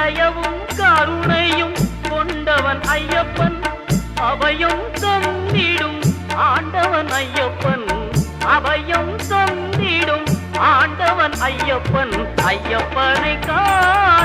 தயவும் கருணையும் கொண்டவன் ஐயப்பன் அபயம் தந்திடும் ஆண்டவன் ஐயப்பன் அபயம் தந்திடும் ஆண்டவன் ஐயப்பன் ஐயப்பனை காண